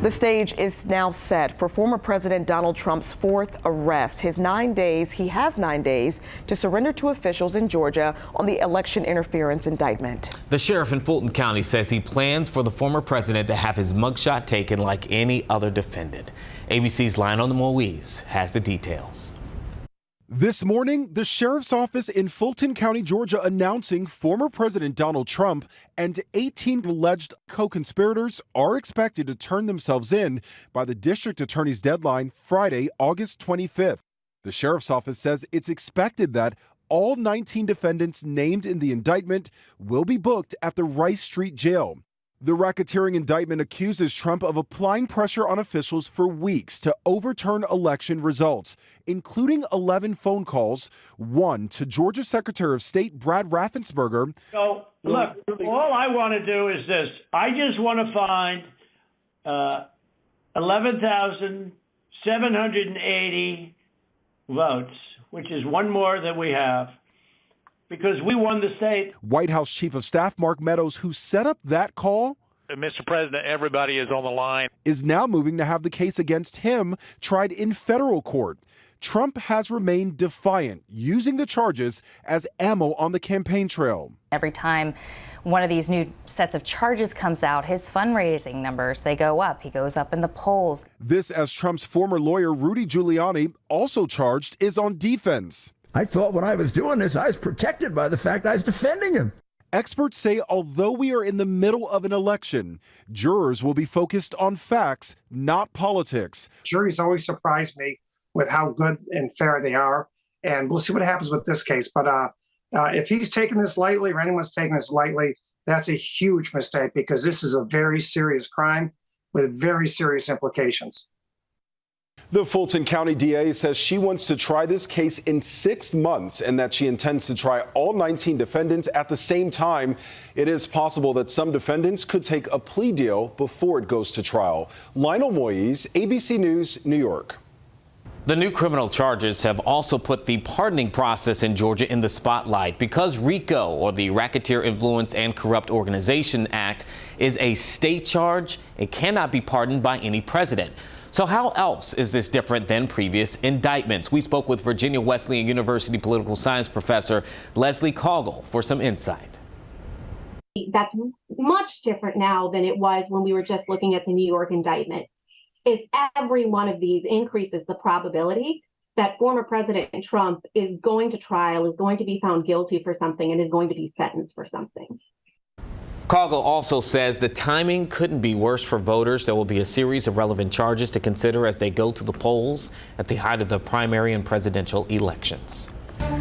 The stage is now set for former President Donald Trump's fourth arrest. He has 9 days to surrender to officials in Georgia on the election interference indictment. The sheriff in Fulton County says he plans for the former president to have his mugshot taken like any other defendant. ABC's Lionel Moise has the details. This morning, the sheriff's office in Fulton County, Georgia, announcing former President Donald Trump and 18 alleged co-conspirators are expected to turn themselves in by the district attorney's deadline Friday, August 25th. The sheriff's office says it's expected that all 19 defendants named in the indictment will be booked at the Rice Street Jail. The racketeering indictment accuses Trump of applying pressure on officials for weeks to overturn election results, including 11 phone calls, one to Georgia Secretary of State Brad Raffensperger. So, look, all I want to do is this. I just want to find 11,780 votes, which is one more than we have, because we won the state. White House Chief of Staff Mark Meadows, who set up that call, Mr. President, everybody is on the line, is now moving to have the case against him tried in federal court. Trump has remained defiant, using the charges as ammo on the campaign trail. Every time one of these new sets of charges comes out, his fundraising numbers, they go up. He goes up in the polls. This as Trump's former lawyer, Rudy Giuliani, also charged, is on defense. I thought when I was doing this, I was protected by the fact I was defending him. Experts say although we are in the middle of an election, jurors will be focused on facts, not politics. Juries always surprise me with how good and fair they are, and we'll see what happens with this case. But if he's taking this lightly or anyone's taking this lightly, that's a huge mistake, because this is a very serious crime with very serious implications. The Fulton County DA says she wants to try this case in 6 months and that she intends to try all 19 defendants at the same time. It is possible that some defendants could take a plea deal before it goes to trial. Lionel Moise, ABC News, New York. The new criminal charges have also put the pardoning process in Georgia in the spotlight. Because RICO, or the Racketeer Influence and Corrupt Organization Act, is a state charge, it cannot be pardoned by any president. So how else is this different than previous indictments? We spoke with Virginia Wesleyan University political science professor Leslie Coggle for some insight. That's much different now than it was when we were just looking at the New York indictment. If every one of these increases the probability that former President Trump is going to trial, is going to be found guilty for something, and is going to be sentenced for something. Coggle also says the timing couldn't be worse for voters. There will be a series of relevant charges to consider as they go to the polls at the height of the primary and presidential elections.